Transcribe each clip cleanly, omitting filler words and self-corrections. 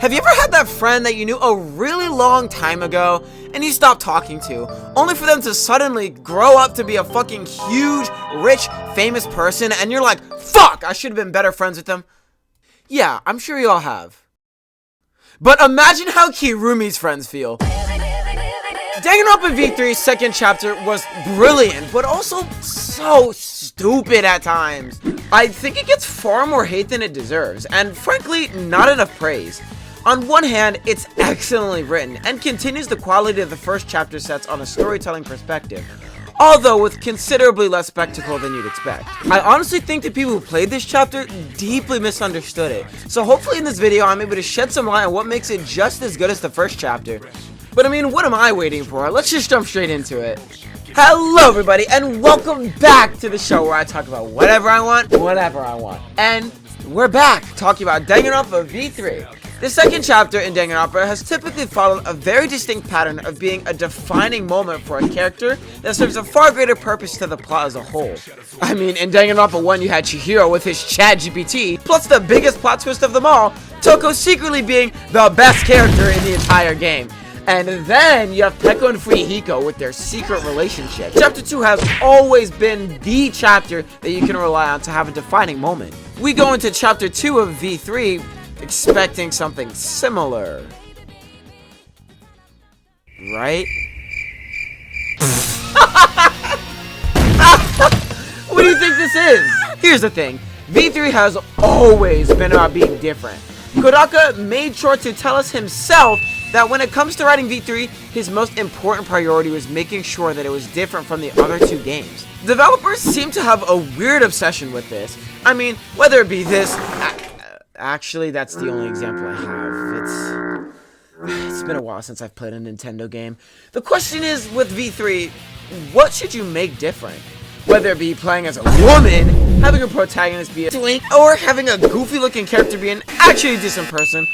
Have you ever had that friend that you knew a really long time ago and you stopped talking to, only for them to suddenly grow up to be a fucking huge, rich, famous person, and you're like, fuck, I should have been better friends with them? Yeah, I'm sure you all have. But imagine how Kirumi's friends feel. Danganronpa V3's second chapter was brilliant, but also so stupid at times. I think it gets far more hate than it deserves, and frankly, not enough praise. On one hand, it's excellently written, and continues the quality of the first chapter sets on a storytelling perspective, although with considerably less spectacle than you'd expect. I honestly think the people who played this chapter deeply misunderstood it, so hopefully in this video I'm able to shed some light on what makes it just as good as the first chapter. But I mean, what am I waiting for? Let's just jump straight into it. Hello everybody, and welcome back to the show where I talk about whatever I want, whatever I want. And we're back, talking about Danganronpa V3. The second chapter in Danganronpa has typically followed a very distinct pattern of being a defining moment for a character that serves a far greater purpose to the plot as a whole. I mean, in Danganronpa 1 you had Chihiro with his ChatGPT, plus the biggest plot twist of them all, Toko secretly being the best character in the entire game. And then you have Peko and Fuyuhiko with their secret relationship. Chapter 2 has always been the chapter that you can rely on to have a defining moment. We go into Chapter 2 of V3 expecting something similar. Right? What do you think this is? Here's the thing. V3 has always been about being different. Kodaka made sure to tell us himself that when it comes to writing V3, his most important priority was making sure that it was different from the other two games. Developers seem to have a weird obsession with this. I mean, whether it be this... Actually, that's the only example I have. It's been a while since I've played a Nintendo game. The question is, with V3, what should you make different? Whether it be playing as a woman, having a protagonist be a twink, or having a goofy-looking character be an actually decent person,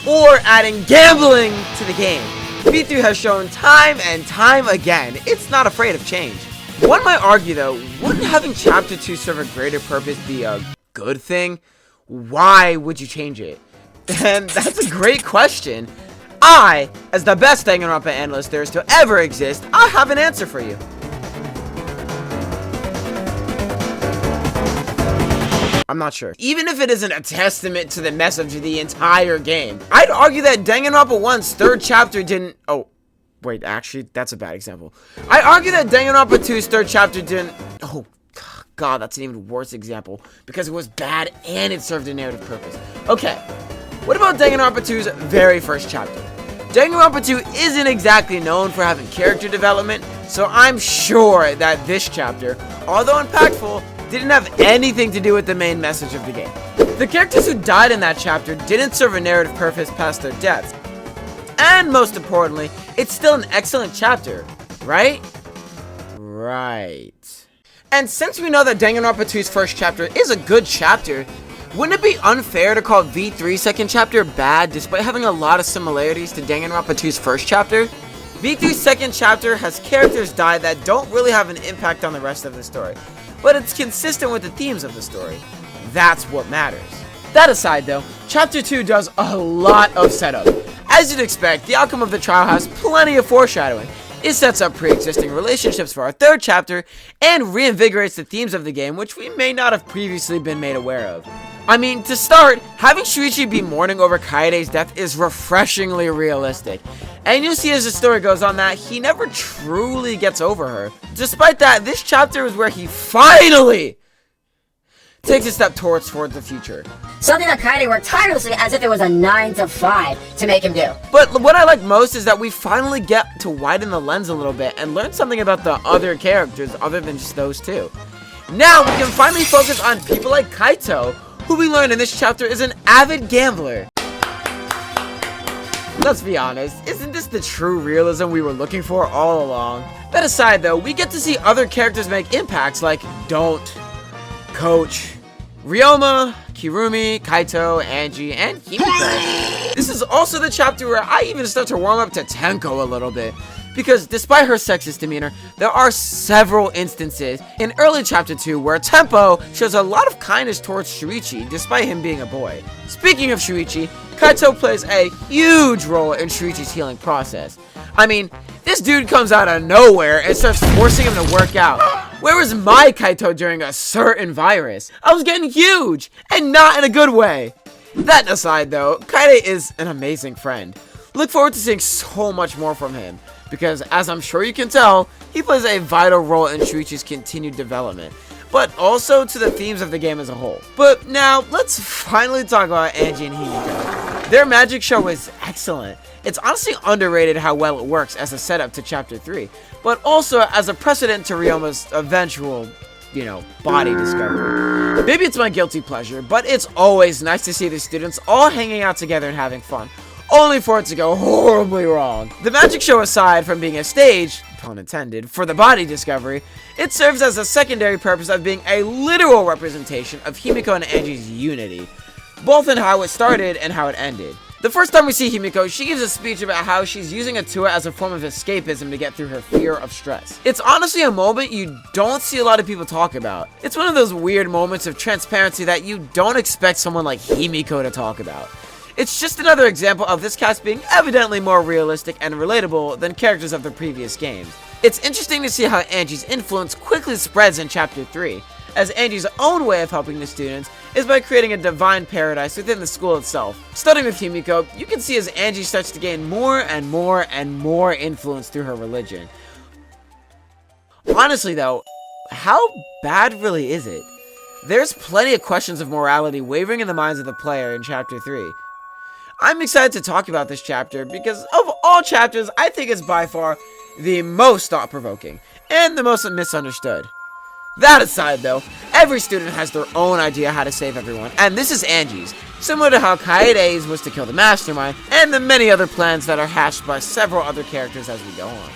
or adding gambling to the game. V3 has shown time and time again, it's not afraid of change. One might argue though, wouldn't having Chapter 2 serve a greater purpose be a good thing? Why would you change it? And that's a great question. I, as the best Danganronpa analyst there is to ever exist, I have an answer for you. I'm not sure. Even if it isn't a testament to the message of the entire game, I'd argue that Danganronpa 1's third chapter didn't... Oh, wait, actually, that's a bad example. I argue that Danganronpa 2's third chapter didn't... Oh, God, that's an even worse example, because it was bad and it served a narrative purpose. Okay, what about Danganronpa 2's very first chapter? Danganronpa 2 isn't exactly known for having character development, so I'm sure that this chapter, although impactful, didn't have anything to do with the main message of the game. The characters who died in that chapter didn't serve a narrative purpose past their deaths. And most importantly, it's still an excellent chapter, right? Right. And since we know that Danganronpa 2's first chapter is a good chapter, wouldn't it be unfair to call V3's second chapter bad despite having a lot of similarities to Danganronpa 2's first chapter? V3's second chapter has characters die that don't really have an impact on the rest of the story, but it's consistent with the themes of the story. That's what matters. That aside though, Chapter 2 does a lot of setup. As you'd expect, the outcome of the trial has plenty of foreshadowing. It sets up pre-existing relationships for our third chapter, and reinvigorates the themes of the game, which we may not have previously been made aware of. I mean, to start, having Shuichi be mourning over Kaede's death is refreshingly realistic. And you'll see as the story goes on that he never truly gets over her. Despite that, this chapter is where he finally takes a step towards the future. Something that Kaede worked tirelessly as if it was a 9 to 5 to make him do. But what I like most is that we finally get to widen the lens a little bit and learn something about the other characters other than just those two. Now we can finally focus on people like Kaito, who we learn in this chapter is an avid gambler. Let's be honest, isn't this the true realism we were looking for all along? That aside though, we get to see other characters make impacts like Don't, Coach, Ryoma, Kirumi, Kaito, Angie, and Kimiko. This is also the chapter where I even start to warm up to Tenko a little bit. because despite her sexist demeanor, there are several instances in early chapter 2 where Tempo shows a lot of kindness towards Shuichi despite him being a boy. Speaking of Shuichi, Kaito plays a huge role in Shuichi's healing process. I mean, this dude comes out of nowhere and starts forcing him to work out. Where was my Kaito during a certain virus? I was getting huge, and not in a good way. That aside though, Kaede is an amazing friend. Look forward to seeing so much more from him, because as I'm sure you can tell, he plays a vital role in Shuichi's continued development, but also to the themes of the game as a whole. But now, let's finally talk about Angie and Himiko. Their magic show is excellent. It's honestly underrated how well it works as a setup to chapter 3, but also as a precedent to Ryoma's eventual, body discovery. Maybe it's my guilty pleasure, but it's always nice to see the students all hanging out together and having fun, only for it to go horribly wrong. The magic show aside from being a stage, pun intended, for the body discovery, it serves as a secondary purpose of being a literal representation of Himiko and Angie's unity, both in how it started and how it ended. The first time we see Himiko, she gives a speech about how she's using a tour as a form of escapism to get through her fear of stress. It's honestly a moment you don't see a lot of people talk about. It's one of those weird moments of transparency that you don't expect someone like Himiko to talk about. It's just another example of this cast being evidently more realistic and relatable than characters of the previous games. It's interesting to see how Angie's influence quickly spreads in chapter 3, as Angie's own way of helping the students is by creating a divine paradise within the school itself. Starting with Himiko, you can see as Angie starts to gain more and more and more influence through her religion. Honestly though, how bad really is it? There's plenty of questions of morality wavering in the minds of the player in chapter 3. I'm excited to talk about this chapter because of all chapters, I think it's by far the most thought-provoking and the most misunderstood. That aside though, every student has their own idea how to save everyone, and this is Angie's, similar to how Kaede's was to kill the mastermind, and the many other plans that are hatched by several other characters as we go on.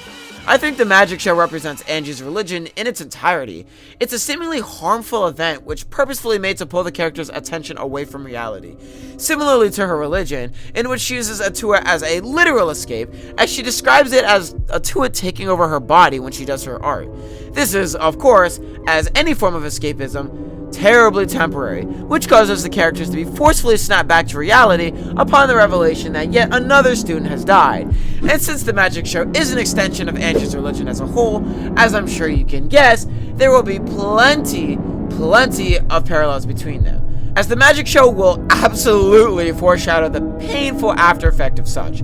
I think the magic show represents Angie's religion in its entirety. It's a seemingly harmful event which purposefully made to pull the character's attention away from reality. Similarly to her religion, in which she uses a tour as a literal escape, as she describes it as a tour taking over her body when she does her art. This is, of course, as any form of escapism, terribly temporary, which causes the characters to be forcefully snapped back to reality upon the revelation that yet another student has died. And since the magic show is an extension of Angie's religion as a whole, as I'm sure you can guess, there will be plenty of parallels between them, as the magic show will absolutely foreshadow the painful after effect of such.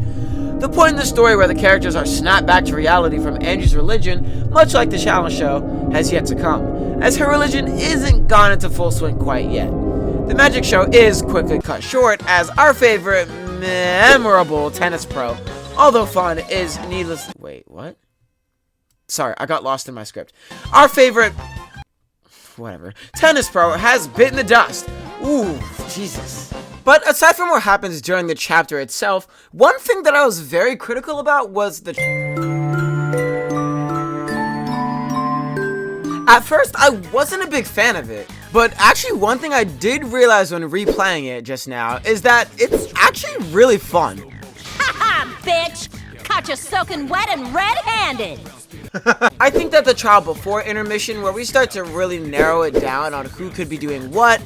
The point in the story where the characters are snapped back to reality from Angie's religion, much like the challenge show, has yet to come, as her religion isn't gone into full swing quite yet. The magic show is quickly cut short as our favorite memorable tennis pro, although fun, is needless. Wait, what? Sorry, I got lost in my script. Our favorite tennis pro has bitten the dust. Ooh, Jesus. But aside from what happens during the chapter itself, one thing that I was very critical about was the... At first, I wasn't a big fan of it, but actually one thing I did realize when replaying it just now is that it's actually really fun. Haha, bitch! Caught you soaking wet and red-handed! I think that the trial before intermission, where we start to really narrow it down on who could be doing what,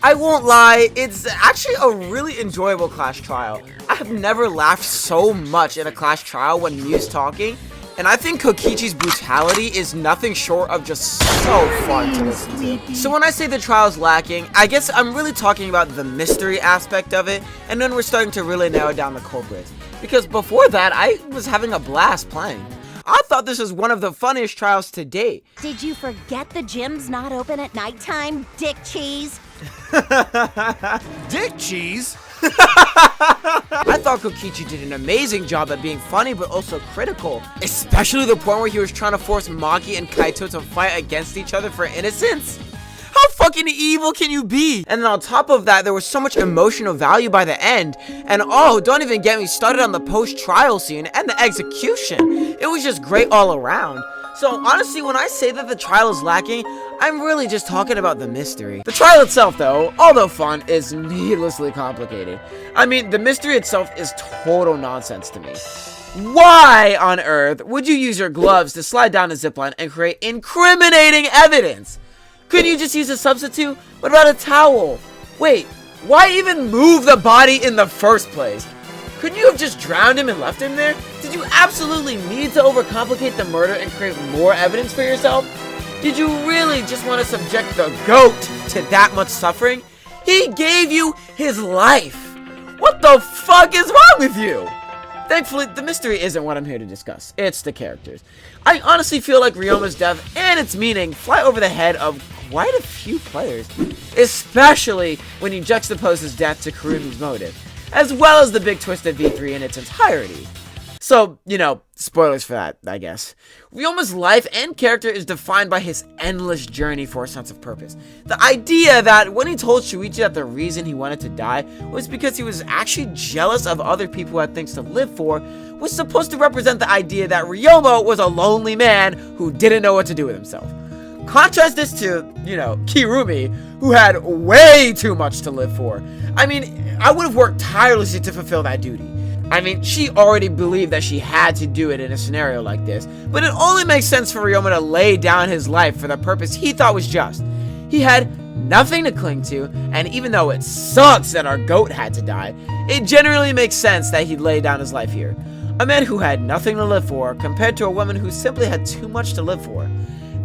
I won't lie, it's actually a really enjoyable clash trial. I have never laughed so much in a clash trial when Miu's talking, and I think Kokichi's brutality is nothing short of just so fun to listen to. So when I say the trial's lacking, I guess I'm really talking about the mystery aspect of it, and then we're starting to really narrow down the culprits. Because before that, I was having a blast playing. I thought this was one of the funniest trials to date. Did you forget the gym's not open at nighttime, dick cheese? Dick cheese? I thought Kokichi did an amazing job at being funny but also critical, especially the point where he was trying to force Maki and Kaito to fight against each other for innocence. How fucking evil can you be? And then on top of that, there was so much emotional value by the end, and oh, don't even get me started on the post-trial scene and the execution. It was just great all around. So honestly, when I say that the trial is lacking, I'm really just talking about the mystery. The trial itself though, although fun, is needlessly complicated. I mean, the mystery itself is total nonsense to me. Why on earth would you use your gloves to slide down a zipline and create incriminating evidence? Couldn't you just use a substitute? What about a towel? Wait, why even move the body in the first place? Couldn't you have just drowned him and left him there? Did you absolutely need to overcomplicate the murder and create more evidence for yourself? Did you really just want to subject the GOAT to that much suffering? He gave you his life. What the fuck is wrong with you? Thankfully, the mystery isn't what I'm here to discuss. It's the characters. I honestly feel like Ryoma's death and its meaning fly over the head of quite a few players, especially when you juxtapose his death to Kirumi's motive, as well as the big twist of V3 in its entirety. So, you know, spoilers for that, I guess. Ryoma's life and character is defined by his endless journey for a sense of purpose. The idea that when he told Shuichi that the reason he wanted to die was because he was actually jealous of other people who had things to live for was supposed to represent the idea that Ryoma was a lonely man who didn't know what to do with himself. Contrast this to, you know, Kirumi, who had way too much to live for. I mean, I would have worked tirelessly to fulfill that duty. I mean, she already believed that she had to do it in a scenario like this, but it only makes sense for Ryoma to lay down his life for the purpose he thought was just. He had nothing to cling to, and even though it sucks that our GOAT had to die, it generally makes sense that he'd lay down his life here. A man who had nothing to live for compared to a woman who simply had too much to live for.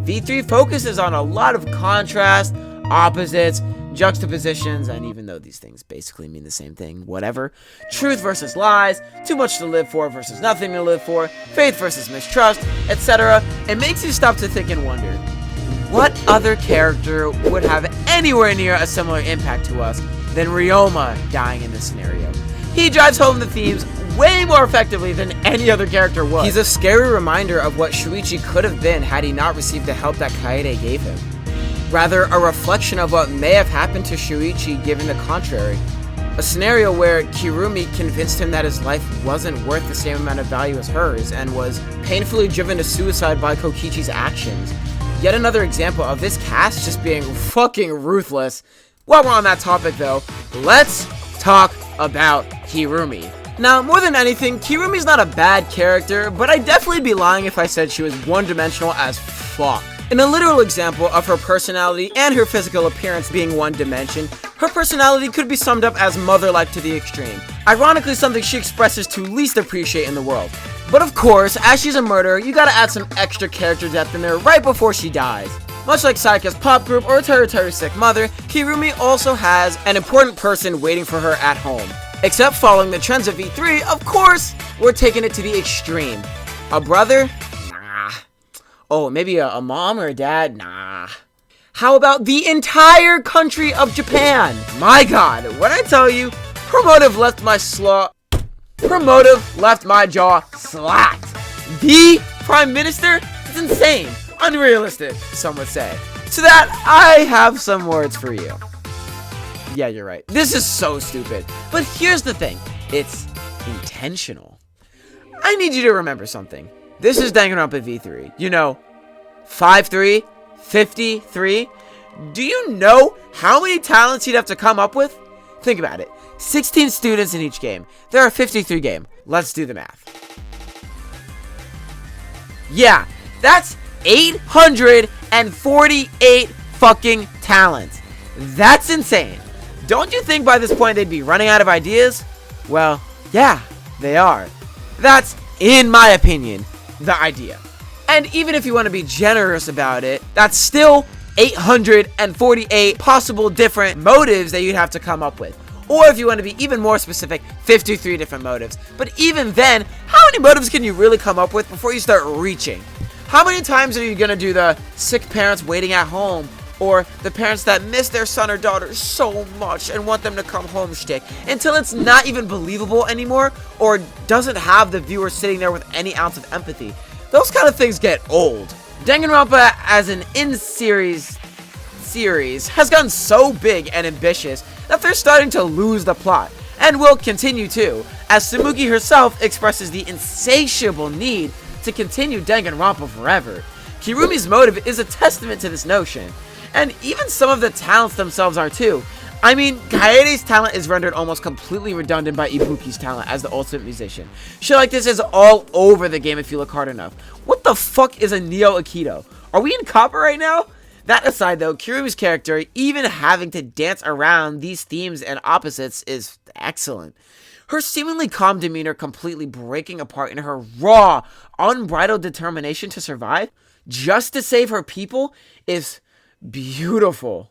V3 focuses on a lot of contrast, opposites, juxtapositions, and even though these things basically mean the same thing, whatever. Truth versus lies, too much to live for versus nothing to live for, faith versus mistrust, etc. It makes you stop to think and wonder, what other character would have anywhere near a similar impact to us than Ryoma dying in this scenario? He drives home the themes way more effectively than any other character would. He's a scary reminder of what Shuichi could have been had he not received the help that Kaede gave him. Rather, a reflection of what may have happened to Shuichi given the contrary. A scenario where Kirumi convinced him that his life wasn't worth the same amount of value as hers and was painfully driven to suicide by Kokichi's actions. Yet another example of this cast just being fucking ruthless. While we're on that topic though, let's talk about Kirumi. Now, more than anything, Kirumi's not a bad character, but I'd definitely be lying if I said she was one-dimensional as fuck. In a literal example of her personality and her physical appearance being one dimension, her personality could be summed up as mother-like to the extreme. Ironically, something she expresses to least appreciate in the world. But of course, as she's a murderer, you gotta add some extra character depth in there right before she dies. Much like Sayaka's pop group or Teruteru's sick mother, Kirumi also has an important person waiting for her at home. Except following the trends of V3, of course, we're taking it to the extreme. A brother? Nah. Oh, maybe a mom or a dad? Nah. How about the entire country of Japan? My god, when I tell you, her motive left my jaw slacked. The Prime Minister? It's insane. Unrealistic, some would say. To that, I have some words for you. Yeah, you're right. This is so stupid. But here's the thing. It's intentional. I need you to remember something. This is Danganronpa V3. You know, 5-3, 53. Do you know how many talents he'd have to come up with? Think about it. 16 students in each game. There are 53 games. Let's do the math. Yeah, that's 848 fucking talents. That's insane. Don't you think by this point they'd be running out of ideas? Well, yeah, they are. That's, in my opinion, the idea. And even if you want to be generous about it, that's still 848 possible different motives that you'd have to come up with. Or if you want to be even more specific, 53 different motives. But even then, how many motives can you really come up with before you start reaching? How many times are you going to do the sick parents waiting at home? Or the parents that miss their son or daughter so much and want them to come home shtick until it's not even believable anymore or doesn't have the viewer sitting there with any ounce of empathy. Those kind of things get old. Danganronpa as an in-series has gotten so big and ambitious that they're starting to lose the plot, and will continue to, as Tsumugi herself expresses the insatiable need to continue Danganronpa forever. Kirumi's motive is a testament to this notion. And even some of the talents themselves are too. I mean, Kaede's talent is rendered almost completely redundant by Ibuki's talent as the ultimate musician. Shit like this is all over the game if you look hard enough. What the fuck is a Neo Aikido? Are we in copper right now? That aside though, Kirumi's character, even having to dance around these themes and opposites, is excellent. Her seemingly calm demeanor completely breaking apart in her raw, unbridled determination to survive, just to save her people, is beautiful.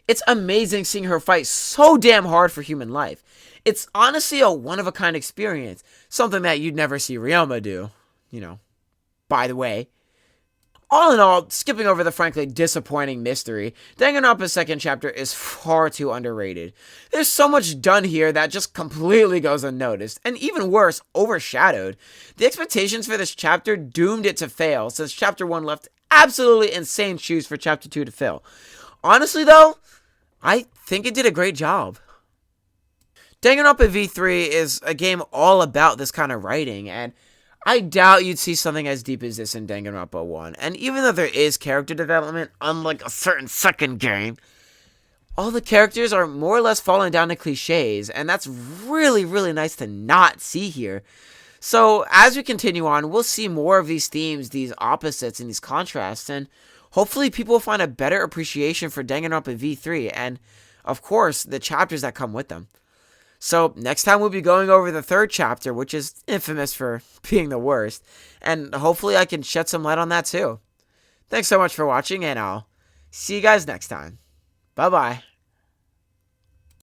It's amazing seeing her fight so damn hard for human life. It's honestly a one-of-a-kind experience, something that you'd never see Ryoma do, by the way. All in all, skipping over the frankly disappointing mystery, Danganronpa's second chapter is far too underrated. There's so much done here that just completely goes unnoticed, and even worse, overshadowed. The expectations for this chapter doomed it to fail, since chapter 1 left absolutely insane shoes for chapter 2 to fill. Honestly though, I think it did a great job. Danganronpa V3 is a game all about this kind of writing, and I doubt you'd see something as deep as this in Danganronpa 1. And even though there is character development, unlike a certain second game, all the characters are more or less falling down to cliches, and that's really, really nice to not see here. So, as we continue on, we'll see more of these themes, these opposites, and these contrasts, and hopefully people will find a better appreciation for Danganronpa V3, and, of course, the chapters that come with them. So, next time we'll be going over the third chapter, which is infamous for being the worst, and hopefully I can shed some light on that too. Thanks so much for watching, and I'll see you guys next time. Bye-bye.